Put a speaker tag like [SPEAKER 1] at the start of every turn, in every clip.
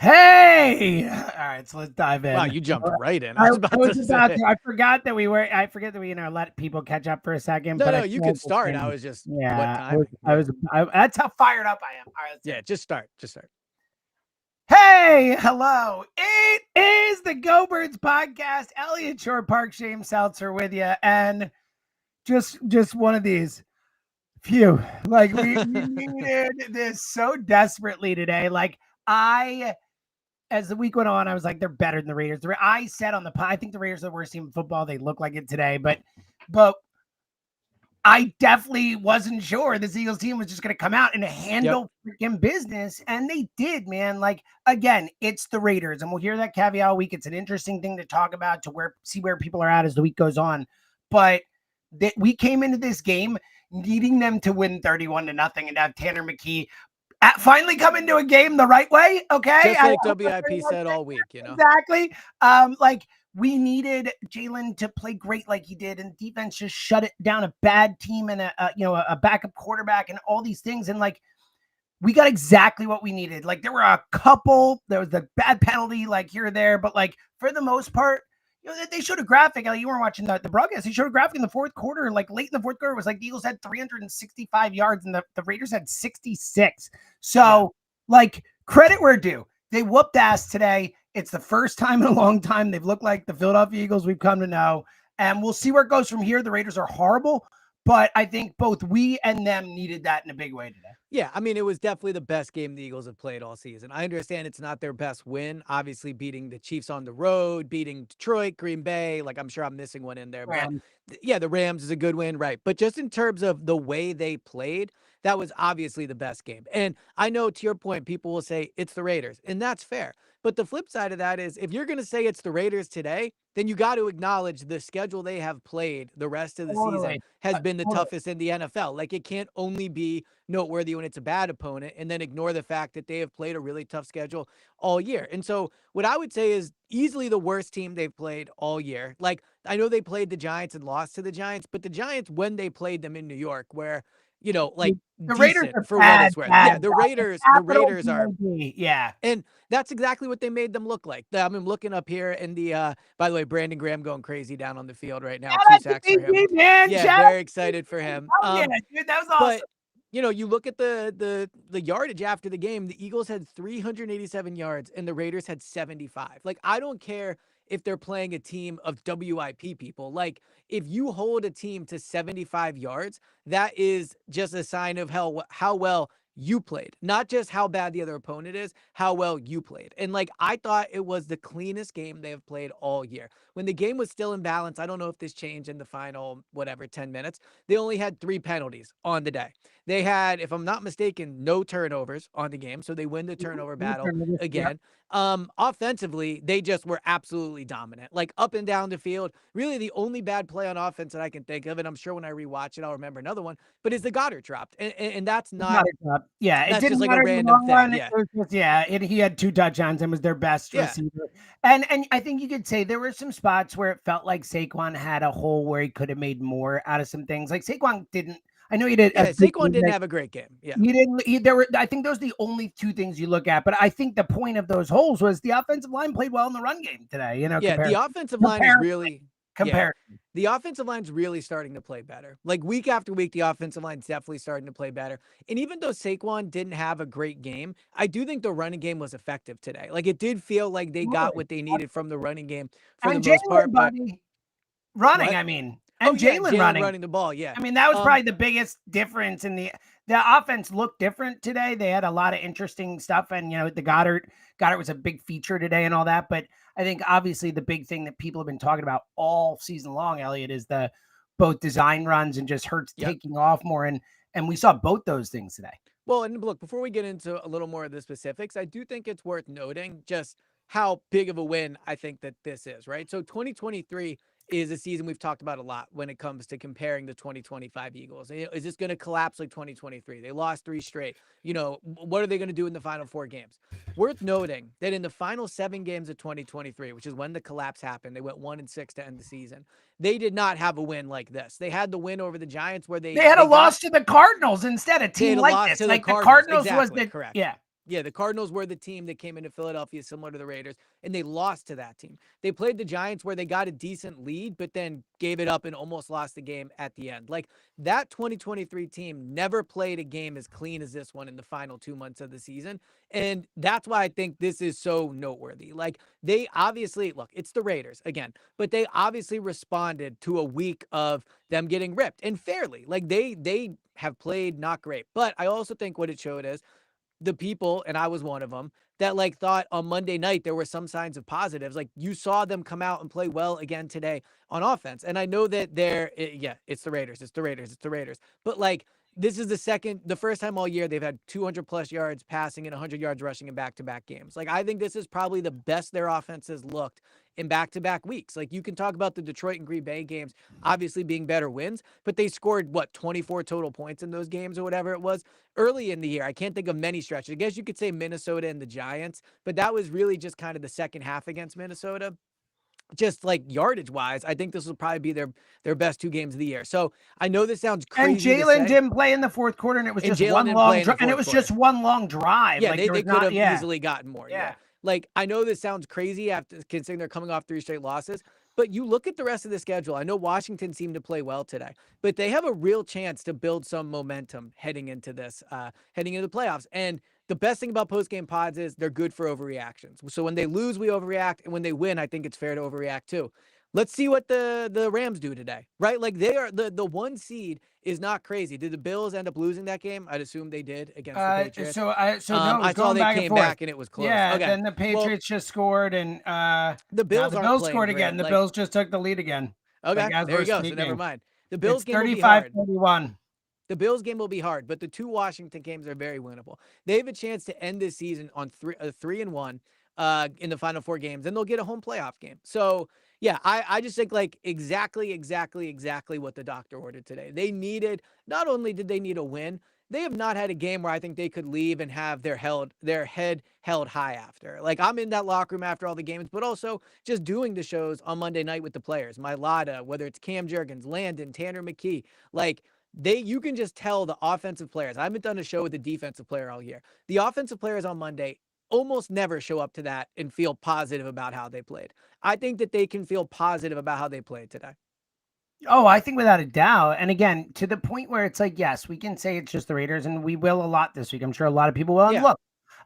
[SPEAKER 1] Hey! All right, so let's dive in.
[SPEAKER 2] Wow, you jumped right in. I was about to say.
[SPEAKER 1] I forgot that we let people catch up for a second.
[SPEAKER 2] No,
[SPEAKER 1] but
[SPEAKER 2] no, you could start. I was just what timing?
[SPEAKER 1] That's how fired up I am. All right, let's
[SPEAKER 2] Yeah, just start. Just start.
[SPEAKER 1] Hey, hello. It is the Go Birds podcast. Elliot Shore Park, James Seltzer with you. And just one of these. Phew. Like we needed this so desperately today. Like as the week went on, I was like, they're better than the Raiders. I said on the pod, I think the Raiders are the worst team in football. They look like it today, but I definitely wasn't sure this Eagles team was just going to come out and handle freaking business, and they did, man. Like, again, it's the Raiders, and we'll hear that caveat all week. It's an interesting thing to talk about, see where people are at as the week goes on. But we came into this game needing them to win 31-0 and have Tanner McKee finally come into a game the right way. Okay.
[SPEAKER 2] Just like WIP said all week,
[SPEAKER 1] Exactly. We needed Jalen to play great like he did, and defense just shut it down. A bad team and a backup quarterback and all these things. And like, we got exactly what we needed. Like, there was the bad penalty like here or there, but like for the most part, they showed a graphic. You weren't watching the broadcast. They showed a graphic in the fourth quarter. Like late in the fourth quarter, it was like the Eagles had 365 yards and the Raiders had 66. So like, credit where due. They whooped ass today. It's the first time in a long time they've looked like the Philadelphia Eagles we've come to know. And we'll see where it goes from here. The Raiders are horrible, but I think both we and them needed that in a big way today.
[SPEAKER 2] Yeah, I mean, it was definitely the best game the Eagles have played all season. I understand it's not their best win, obviously beating the Chiefs on the road, beating Detroit, Green Bay. Like, I'm sure I'm missing one in there. But yeah, the Rams is a good win, right? But just in terms of the way they played, that was obviously the best game. And I know, to your point, people will say it's the Raiders, and that's fair. But the flip side of that is, if you're going to say it's the Raiders today, then you got to acknowledge the schedule they have played the rest of the season has been the toughest in the NFL. Like, it can't only be noteworthy when it's a bad opponent and then ignore the fact that they have played a really tough schedule all year. And so what I would say is easily the worst team they've played all year. Like, I know they played the Giants and lost to the Giants, but the Giants, when they played them in New York, where like
[SPEAKER 1] the Raiders are
[SPEAKER 2] for
[SPEAKER 1] bad,
[SPEAKER 2] what it's worth. Yeah, the Raiders are.
[SPEAKER 1] Yeah.
[SPEAKER 2] And that's exactly what they made them look like. I'm looking up here in the, by the way, Brandon Graham going crazy down on the field right now. 2 sacks for him.
[SPEAKER 1] Man.
[SPEAKER 2] Yeah, very excited for him.
[SPEAKER 1] Yeah, dude, that was awesome.
[SPEAKER 2] But, you look at the yardage after the game, the Eagles had 387 yards and the Raiders had 75. Like, I don't care if they're playing a team of WIP people. Like, if you hold a team to 75 yards, that is just a sign of how well you played, not just how bad the other opponent is, how well you played. And like, I thought it was the cleanest game they have played all year. When the game was still in balance, I don't know if this changed in the final, 10 minutes. They only had 3 penalties on the day. They had, if I'm not mistaken, no turnovers on the game. So they win the turnover battle again. Offensively, they just were absolutely dominant, like up and down the field. Really, the only bad play on offense that I can think of, and I'm sure when I rewatch it, I'll remember another one, but is the Goddard dropped. And that's not,
[SPEAKER 1] yeah,
[SPEAKER 2] that's just like a random thing.
[SPEAKER 1] He had 2 touchdowns and was their best receiver. And I think you could say there were some spots where it felt like Saquon had a hole where he could have made more out of some things. Like, Saquon didn't. I know he did.
[SPEAKER 2] Yeah, Saquon didn't have a great game. Yeah,
[SPEAKER 1] he didn't. I think those are the only 2 things you look at. But I think the point of those holes was the offensive line played well in the run game today.
[SPEAKER 2] Yeah, the offensive line is really the offensive line's really starting to play better. Like, week after week, the offensive line's definitely starting to play better. And even though Saquon didn't have a great game, I do think the running game was effective today. Like, it did feel like they got what they needed from the running game for the most part. But
[SPEAKER 1] running, I mean. And Jalen
[SPEAKER 2] running the ball, yeah.
[SPEAKER 1] I mean, that was probably the biggest difference in the offense looked different today. They had a lot of interesting stuff, and the Goddard was a big feature today and all that. But I think obviously the big thing that people have been talking about all season long, Elliot, is the both design runs and just Hurts taking off more, and we saw both those things today.
[SPEAKER 2] Well, and look, before we get into a little more of the specifics, I do think it's worth noting just how big of a win I think that this is, right? So 2023 is a season we've talked about a lot when it comes to comparing the 2025 Eagles. Is this going to collapse like 2023? They lost 3 straight. What are they going to do in the final 4 games? Worth noting that in the final 7 games of 2023, which is when the collapse happened, they went 1-6 to end the season. They did not have a win like this. They had the win over the Giants where they
[SPEAKER 1] had a loss to the Cardinals instead of team like this.
[SPEAKER 2] Like
[SPEAKER 1] the Cardinals
[SPEAKER 2] exactly,
[SPEAKER 1] was the
[SPEAKER 2] correct.
[SPEAKER 1] Yeah.
[SPEAKER 2] Yeah, the Cardinals were the team that came into Philadelphia similar to the Raiders, and they lost to that team. They played the Giants where they got a decent lead, but then gave it up and almost lost the game at the end. Like that 2023 team never played a game as clean as this one in the final 2 months of the season. And that's why I think this is so noteworthy. Like they obviously, look, it's the Raiders again, but they obviously responded to a week of them getting ripped and fairly. Like they have played not great. But I also think what it showed is the people, and I was one of them, that like thought on Monday night there were some signs of positives. Like you saw them come out and play well again today on offense. And I know that it's the Raiders, it's the Raiders, it's the Raiders. But like this is the first time all year they've had 200 plus yards passing and 100 yards rushing in back-to-back games. Like I think this is probably the best their offense has looked in back-to-back weeks. Like you can talk about the Detroit and Green Bay games obviously being better wins, but they scored 24 total points in those games or whatever it was early in the year. I can't think of many stretches. I guess you could say Minnesota and the Giants, but that was really just kind of the second half against Minnesota. Just like yardage wise, I think this will probably be their best 2 games of the year. So I know this sounds crazy.
[SPEAKER 1] And Jalen didn't play in the fourth quarter, and it was just one long drive. And it was just one long drive.
[SPEAKER 2] Yeah,
[SPEAKER 1] like,
[SPEAKER 2] they could have easily gotten more. Yeah. Like I know this sounds crazy after considering they're coming off 3 straight losses, but you look at the rest of the schedule. I know Washington seemed to play well today, but they have a real chance to build some momentum heading into this, heading into the playoffs. And the best thing about post-game pods is they're good for overreactions. So when they lose, we overreact. And when they win, I think it's fair to overreact too. Let's see what the Rams do today, right? Like they are the 1 seed is not crazy. Did the Bills end up losing that game? I'd assume they did against the Patriots.
[SPEAKER 1] No, I
[SPEAKER 2] saw they came back and it was close.
[SPEAKER 1] Yeah,
[SPEAKER 2] okay.
[SPEAKER 1] Then the Patriots just scored, and
[SPEAKER 2] the Bills
[SPEAKER 1] scored again. The Bills just took the lead again.
[SPEAKER 2] Okay, there you go. So never mind. The Bills game
[SPEAKER 1] 35-31.
[SPEAKER 2] The Bills game will be hard, but the 2 Washington games are very winnable. They have a chance to end this season on 3-1 in the final 4 games, and they'll get a home playoff game. So yeah, I just think like exactly what the doctor ordered today. They needed, not only did they need a win, they have not had a game where I think they could leave and have their head held high after. Like I'm in that locker room after all the games, but also just doing the shows on Monday night with the players, Mylata, whether it's Cam Jurgens, Landon, Tanner McKee, like you can just tell the offensive players. I haven't done a show with the defensive player all year. The offensive players on Monday almost never show up to that and feel positive about how they played. I think that they can feel positive about how they played today.
[SPEAKER 1] Oh, I think without a doubt. And again, to the point where it's like, yes, we can say it's just the Raiders, and we will a lot this week. I'm sure a lot of people will.
[SPEAKER 2] Yeah.
[SPEAKER 1] And look,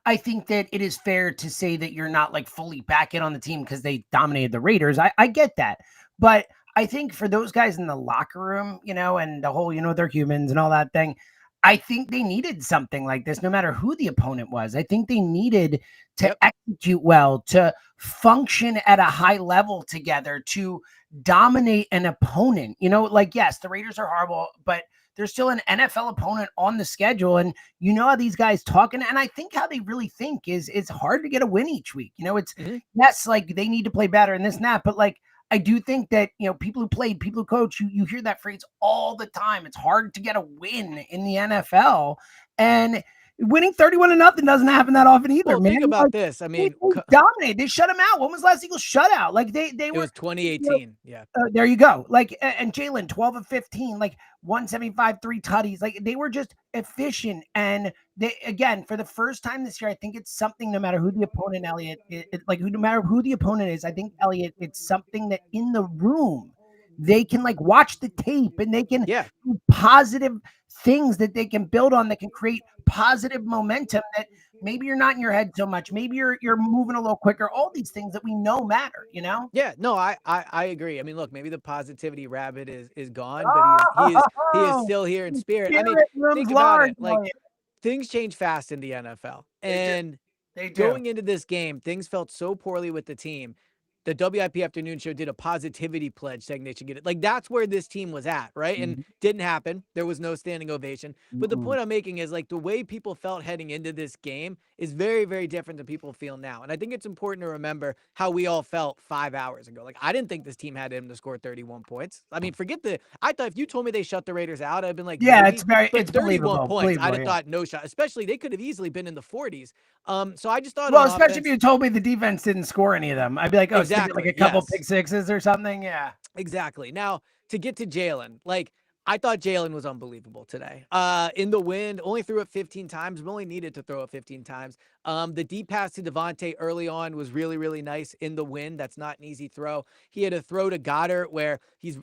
[SPEAKER 1] I think that it is fair to say that you're not like fully back in on the team because they dominated the Raiders. I get that. But I think for those guys in the locker room, and the whole, they're humans and all that thing, I think they needed something like this, no matter who the opponent was. I think they needed to execute well, to function at a high level together, to dominate an opponent. Yes, the Raiders are horrible, but there's still an NFL opponent on the schedule. And how these guys talk. And I think how they really think is it's hard to get a win each week. It's yes, like they need to play better and this and that, but like, I do think that, people who played, people who coach, you hear that phrase all the time. It's hard to get a win in the NFL, and winning 31-0 doesn't happen that often either.
[SPEAKER 2] Well, think about this. I mean,
[SPEAKER 1] they dominated. They shut them out. When was the last Eagles shutout? Like they
[SPEAKER 2] it
[SPEAKER 1] were.
[SPEAKER 2] Was 2018. Yeah.
[SPEAKER 1] There you go. Like, and Jalen 12 of 15, like 175, 3 tutties. Like they were just efficient. And they, again, for the first time this year, I think it's something, no matter who the opponent, Elliot, no matter who the opponent is, I think, Elliot, it's something that in the room, they can like watch the tape and they can do positive things that they can build on, that can create positive momentum that maybe you're not in your head so much. Maybe you're moving a little quicker. All these things that we know matter,
[SPEAKER 2] Yeah, no, I agree. I mean, look, maybe the positivity rabbit is gone, but he is still here in spirit. I mean, think about it. Like things change fast in the NFL, and going into this game, things felt so poorly with the team. The WIP Afternoon Show did a positivity pledge saying they should get it. Like, that's where this team was at, right? And didn't happen. There was no standing ovation. But the point I'm making is, like, the way people felt heading into this game is very, very different than people feel now. And I think it's important to remember how we all felt 5 hours ago. Like, I didn't think this team had him to score 31 points. I mean, I thought if you told me they shut the Raiders out, I'd been like,
[SPEAKER 1] yeah,
[SPEAKER 2] maybe.
[SPEAKER 1] It's
[SPEAKER 2] 31 points, I'd have thought no shot. Especially, they could have easily been in the 40s. So I just thought,
[SPEAKER 1] well, especially if you told me the defense didn't score any of them, I'd be like, oh,
[SPEAKER 2] exactly,
[SPEAKER 1] like a couple pick sixes or something. Yeah,
[SPEAKER 2] exactly. Now to get to Jalen, like I thought Jalen was unbelievable today. In the wind, only threw it 15 times, but only needed to throw it 15 times. The deep pass to Devontae early on was really, really nice in the wind. That's not an easy throw. He had a throw to Goddard where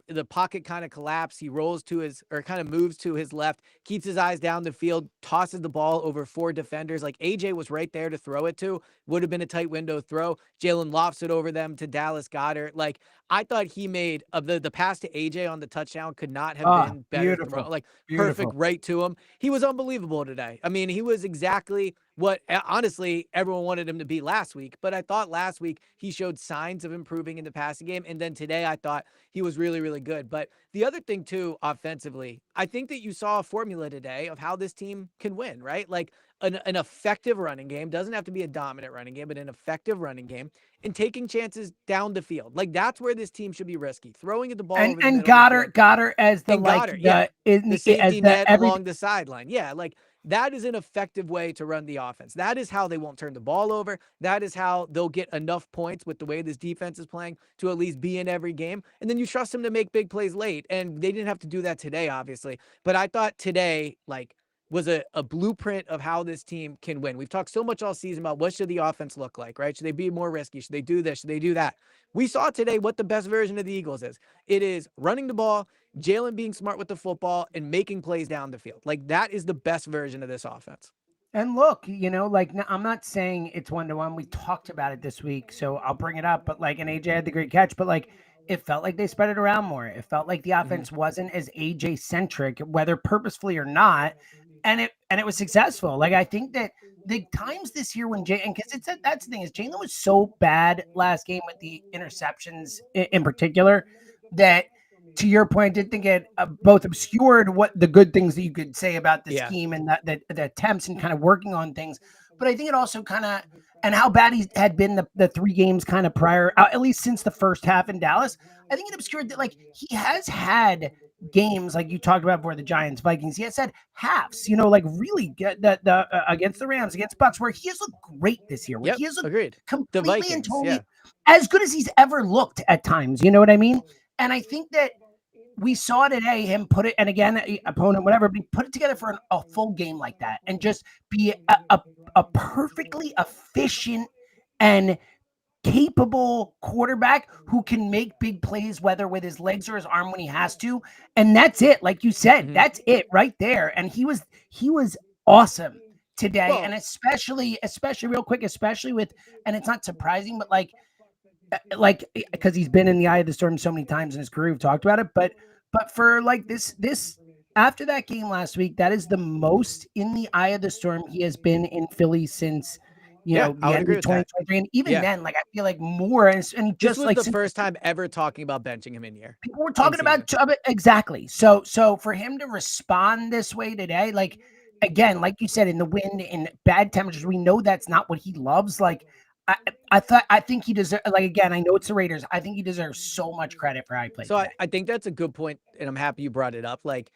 [SPEAKER 2] the pocket kind of collapsed. He rolls to his, or kind of moves to his left, keeps his eyes down the field, tosses the ball over 4 defenders. Like AJ was right there to throw it to. Would have been a tight window throw. Jalen lofts it over them to Dallas Goddard. Like, I thought he made the pass to AJ on the touchdown could not have been better thrown.
[SPEAKER 1] Beautiful.
[SPEAKER 2] Like perfect
[SPEAKER 1] Beautiful.
[SPEAKER 2] right to him. He was unbelievable today. I mean, he was exactly what honestly everyone wanted him to be last week. But I thought last week he showed signs of improving in the passing game. And then today I thought he was really, really good. But the other thing too, offensively, I think that you saw a formula today of how this team can win, right? Like an effective running game doesn't have to be a dominant running game, but an effective running game and taking chances down the field. Like that's where this team should be risky. Throwing the ball over the
[SPEAKER 1] And
[SPEAKER 2] middle of the field.
[SPEAKER 1] Goddard as the
[SPEAKER 2] And
[SPEAKER 1] like
[SPEAKER 2] Goddard, yeah. The
[SPEAKER 1] as
[SPEAKER 2] safety
[SPEAKER 1] the
[SPEAKER 2] net
[SPEAKER 1] every
[SPEAKER 2] along the sideline. Yeah, like that is an effective way to run the offense. That is how they won't turn the ball over. That is how they'll get enough points with the way this defense is playing to at least be in every game. And then you trust them to make big plays late. And they didn't have to do that today, obviously. But I thought today, like, was a blueprint of how this team can win. We've talked so much all season about what should the offense look like, right? Should they be more risky? Should they do this? Should they do that? We saw today what the best version of the Eagles is. It is running the ball, Jalen being smart with the football, and making plays down the field. Like that is the best version of this offense.
[SPEAKER 1] And look, like I'm not saying it's 1-1. We talked about it this week, so I'll bring it up. But like, and AJ had the great catch, but like, it felt like they spread it around more. It felt like the offense wasn't as AJ centric, whether purposefully or not, and it was successful. Like I think that the times this year when Jay, and because that's the thing is Jalen was so bad last game with the interceptions in particular that, to your point, I did think it both obscured what the good things that you could say about the scheme and the attempts and kind of working on things. But I think it also kind of, and how bad he had been the 3 games kind of prior, at least since the first half in Dallas, I think it obscured that like he has had games like you talked about before, the Giants, Vikings. He has had halves, like really good against the Rams, against Bucks, where he has looked great this year. Where he has looked
[SPEAKER 2] agreed.
[SPEAKER 1] Completely
[SPEAKER 2] the Vikings,
[SPEAKER 1] and totally as good as he's ever looked at times. You know what I mean? And I think that we saw today him put it, and again, opponent, whatever, but he put it together for a full game like that and just be a perfectly efficient and capable quarterback who can make big plays, whether with his legs or his arm when he has to. And that's it. Like you said, that's it right there. And he was awesome today. Well, and especially real quick, especially with, and it's not surprising, but like, because he's been in the eye of the storm so many times in his career, we've talked about it, but for like this after that game last week, that is the most in the eye of the storm he has been in Philly since the end of 2023. And even then, like I feel like more, and just
[SPEAKER 2] this was
[SPEAKER 1] like
[SPEAKER 2] the first time ever talking about benching him in year.
[SPEAKER 1] People were talking about exactly. So for him to respond this way today, like again, like you said, in the wind, in bad temperatures, we know that's not what he loves. Like I think he deserves, like, again, I know it's the Raiders. I think he deserves so much credit for how he played.
[SPEAKER 2] So I think that's a good point, and I'm happy you brought it up. Like,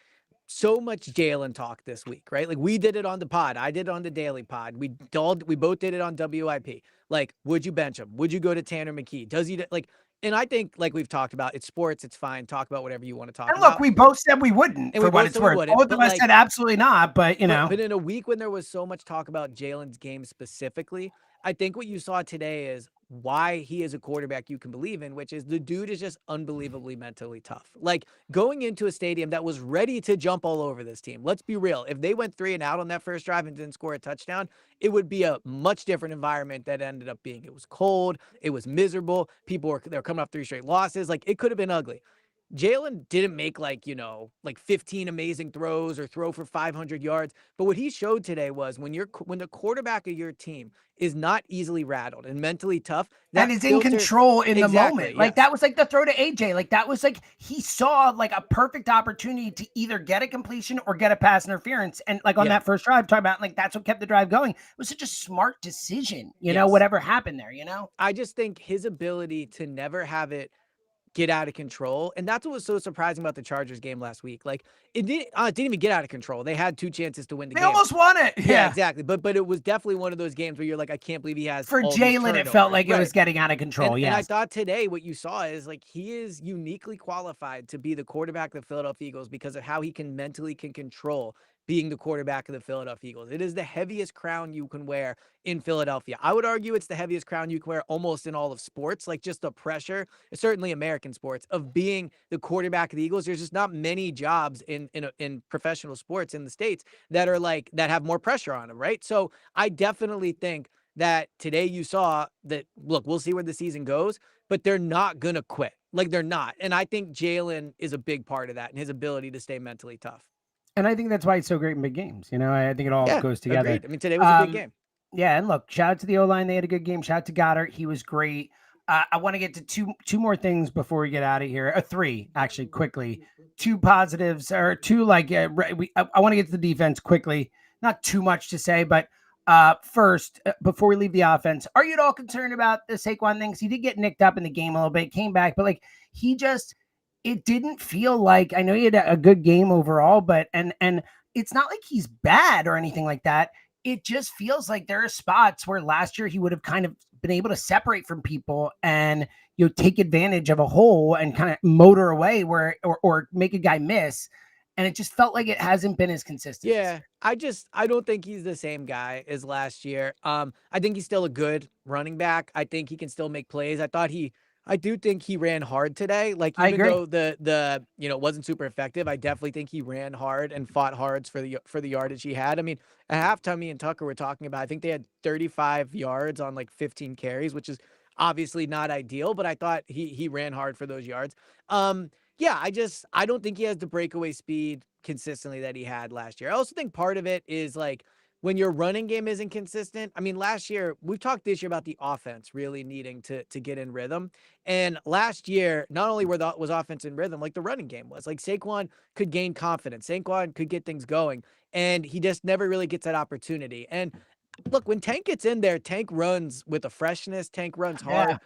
[SPEAKER 2] so much Jalen talk this week, right? Like, we did it on the pod. I did it on the daily pod. We both did it on WIP. Like, would you bench him? Would you go to Tanner McKee? Does he, like, and I think, like we've talked about, it's sports, it's fine. Talk about whatever you want to talk about.
[SPEAKER 1] Look, we both said we wouldn't, and for what it's worth. Both of us said absolutely not, but
[SPEAKER 2] But in a week when there was so much talk about Jalen's game specifically, I think what you saw today is why he is a quarterback you can believe in, which is the dude is just unbelievably mentally tough. Like, going into a stadium that was ready to jump all over this team. Let's be real. If they went 3 and out on that first drive and didn't score a touchdown, it would be a much different environment that ended up being. It was cold. It was miserable. They're coming off 3 straight losses. Like, it could have been ugly. Jalen didn't make like 15 amazing throws or throw for 500 yards. But what he showed today was when the quarterback of your team is not easily rattled and mentally tough,
[SPEAKER 1] and is in control in the moment. Like that was like the throw to AJ. Like that was like, he saw like a perfect opportunity to either get a completion or get a pass interference. And like on that first drive, talking about, like, that's what kept the drive going. It was such a smart decision, whatever happened there,
[SPEAKER 2] I just think his ability to never have it get out of control. And that's what was so surprising about the Chargers game last week. Like it didn't even get out of control. They had 2 chances to win the
[SPEAKER 1] They
[SPEAKER 2] game.
[SPEAKER 1] almost won it.
[SPEAKER 2] Yeah, exactly. But it was definitely one of those games where you're like, I can't believe he has
[SPEAKER 1] For
[SPEAKER 2] all these
[SPEAKER 1] Jalen, it
[SPEAKER 2] turnovers.
[SPEAKER 1] felt like it
[SPEAKER 2] Right.
[SPEAKER 1] was getting out of control.
[SPEAKER 2] And I
[SPEAKER 1] Yes.
[SPEAKER 2] thought today what you saw is like he is uniquely qualified to be the quarterback of the Philadelphia Eagles because of how he can mentally can control being the quarterback of the Philadelphia Eagles. It is the heaviest crown you can wear in Philadelphia. I would argue it's the heaviest crown you can wear almost in all of sports, like just the pressure, certainly American sports, of being the quarterback of the Eagles. There's just not many jobs in professional sports in the States that are like that have more pressure on them, right? So I definitely think that today you saw that, look, we'll see where the season goes, but they're not going to quit. Like they're not. And I think Jalen is a big part of that and his ability to stay mentally tough.
[SPEAKER 1] And I think that's why it's so great in big games. You know, I think it all
[SPEAKER 2] Yeah,
[SPEAKER 1] goes together.
[SPEAKER 2] agreed. I mean, today was a big game.
[SPEAKER 1] Yeah, and look, shout out to the O-line. They had a good game. Shout out to Goddard. He was great. I want to get to two more things before we get out of here. 3, actually, quickly. 2 positives or 2 like I want to get to the defense quickly. Not too much to say, but first, before we leave the offense, are you at all concerned about the Saquon things? He did get nicked up in the game a little bit, came back, but like he just, it didn't feel like, I know he had a good game overall, but and it's not like he's bad or anything like that. It just feels like there are spots where last year he would have kind of been able to separate from people and take advantage of a hole and kind of motor away where or make a guy miss. And it just felt like it hasn't been as consistent.
[SPEAKER 2] Yeah, I don't think he's the same guy as last year. I think he's still a good running back. I think he can still make plays. I do think he ran hard today. Like even though the it wasn't super effective, I definitely think he ran hard and fought hard for the yardage he had. I mean, at halftime, me and Tucker were talking about, I think they had 35 yards on like 15 carries, which is obviously not ideal, but I thought he ran hard for those yards. Yeah, I don't think he has the breakaway speed consistently that he had last year. I also think part of it is like when your running game isn't consistent. I mean, last year, we've talked this year about the offense really needing to get in rhythm. And last year, not only was offense in rhythm, like the running game was. Like Saquon could gain confidence. Saquon could get things going. And he just never really gets that opportunity. And look, when Tank gets in there, Tank runs with a freshness. Tank runs hard.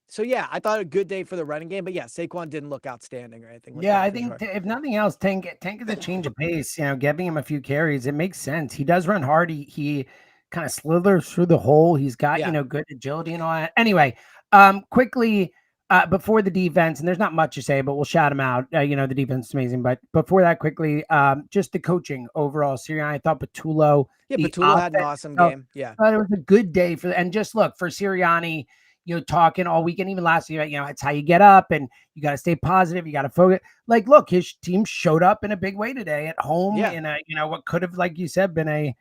[SPEAKER 2] So yeah, I thought a good day for the running game, but yeah, Saquon didn't look outstanding or anything.
[SPEAKER 1] Yeah, I think if nothing else, Tank is a change of pace. Giving him a few carries, it makes sense. He does run hard. He kind of slithers through the hole. He's got good agility and all that. Anyway, quickly before the defense, and there's not much to say, but we'll shout him out. The defense is amazing, but before that, quickly, just the coaching overall. Sirianni, I thought Patullo.
[SPEAKER 2] Yeah, Patullo had an awesome game. Yeah,
[SPEAKER 1] it was a good day and just look for Sirianni. Talking all weekend, even last year, it's how you get up and you got to stay positive. You got to focus. Like, look, his team showed up in a big way today at home in a, what could have, like you said, been a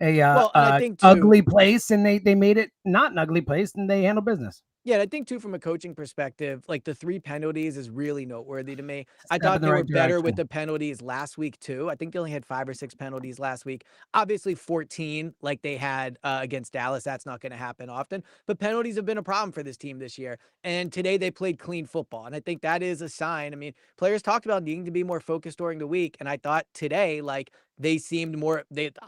[SPEAKER 1] I think ugly place, and they made it not an ugly place, and they handled business.
[SPEAKER 2] Yeah, and I think too, from a coaching perspective, like the 3 penalties is really noteworthy to me. I thought they were better with the penalties last week too. I think they only had 5 or 6 penalties last week. Obviously 14 like they had against Dallas. That's not going to happen often, but penalties have been a problem for this team this year. And today they played clean football. And I think that is a sign. I mean, players talked about needing to be more focused during the week. And I thought today, like, they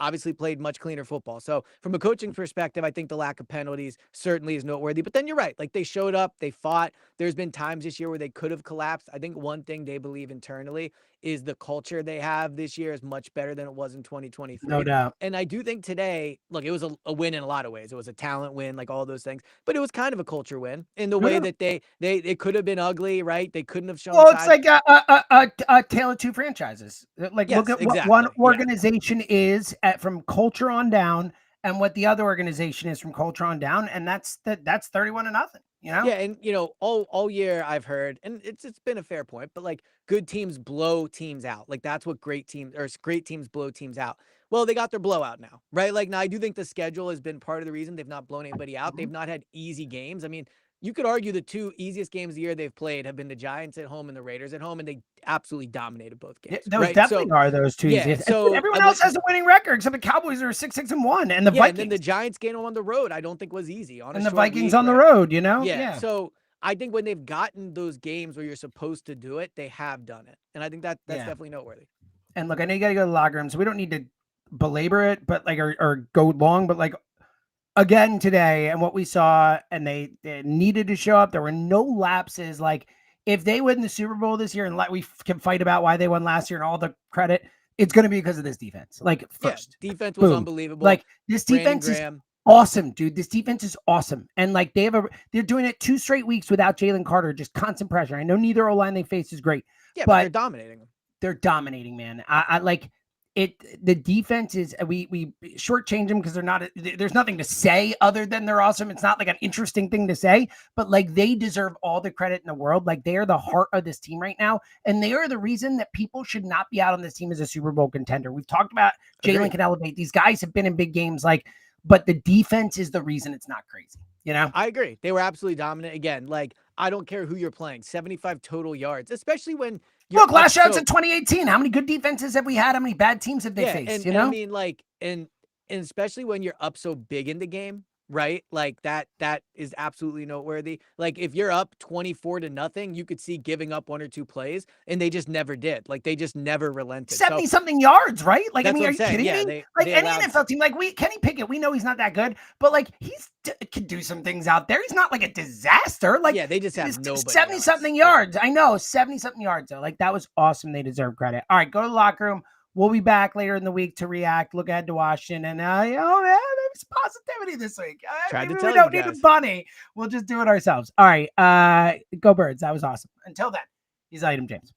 [SPEAKER 2] obviously played much cleaner football. So from a coaching perspective, I think the lack of penalties certainly is noteworthy. But then you're right. Like they showed up, they fought. There's been times this year where they could have collapsed. I think one thing they believe internally is the culture they have this year is much better than it was in 2023.
[SPEAKER 1] No doubt.
[SPEAKER 2] And I do think today, look, it was a win in a lot of ways. It was a talent win, like all those things, but it was kind of a culture win in the way that they could have been ugly, right? They couldn't have shown.
[SPEAKER 1] Well, it's like a tale of 2 franchises. Like, look at what one organization is from culture on down, and what the other organization is from culture on down, and that's 31-0.
[SPEAKER 2] Yeah, and all year I've heard, and it's been a fair point, but like good teams blow teams out. Like that's what great teams blow teams out. Well, they got their blowout now, right? Like now I do think the schedule has been part of the reason they've not blown anybody out. They've not had easy games. I mean, you could argue the 2 easiest games of the year they've played have been the Giants at home and the Raiders at home, and they absolutely dominated both games.
[SPEAKER 1] Those definitely are those 2 easiest. So everyone else has a winning record, except the Cowboys are 6-1, and the Vikings.
[SPEAKER 2] And then the Giants game on the road, I don't think was easy.
[SPEAKER 1] And the Vikings on the road,
[SPEAKER 2] Yeah. So I think when they've gotten those games where you're supposed to do it, they have done it, and I think that's definitely noteworthy.
[SPEAKER 1] And look, I know you got to go to the locker room, so we don't need to belabor it, but like or go long, but like. Again today, and what we saw, and they needed to show up. There were no lapses. Like if they win the Super Bowl this year and we can fight about why they won last year and all the credit, it's going to be because of this defense. Like first,
[SPEAKER 2] defense was
[SPEAKER 1] boom.
[SPEAKER 2] unbelievable.
[SPEAKER 1] Like this
[SPEAKER 2] Brandon
[SPEAKER 1] defense is
[SPEAKER 2] Graham.
[SPEAKER 1] awesome, dude. This defense is awesome. And like they're doing it 2 straight weeks without Jalen Carter, just constant pressure. I know neither O-line they face is great.
[SPEAKER 2] Yeah, but they're dominating them.
[SPEAKER 1] They're dominating, man. I like it. The defense is we shortchange them because there's nothing to say other than they're awesome. It's not like an interesting thing to say, but like they deserve all the credit in the world. Like they are the heart of this team right now. And they are the reason that people should not be out on this team as a Super Bowl contender. We've talked about Jalen can elevate. These guys have been in big games, like, but the defense is the reason it's not crazy. You know,
[SPEAKER 2] I agree. They were absolutely dominant. Again, like I don't care who you're playing, 75 total yards, especially when
[SPEAKER 1] look, last year it's in 2018. How many good defenses have we had? How many bad teams have they faced?
[SPEAKER 2] And I mean, like, and especially when you're up so big in the game, right? Like that is absolutely noteworthy. Like if you're up 24-0, you could see giving up 1 or 2 plays, and they just never did. Like they just never relented.
[SPEAKER 1] 70-something yards, right? Like, I mean, are you kidding me?
[SPEAKER 2] They
[SPEAKER 1] any NFL team, like Kenny Pickett, we know he's not that good, but like he's can do some things out there. He's not like a disaster. Like
[SPEAKER 2] they just have nobody
[SPEAKER 1] 70-something yards. I know 70-something yards though. Like that was awesome. They deserve credit. All right, go to the locker room. We'll be back later in the week to react, look ahead to Washington, and maybe some positivity this week. Maybe we don't need a bunny. We'll just do it ourselves. All right, go Birds. That was awesome. Until then, he's Item James.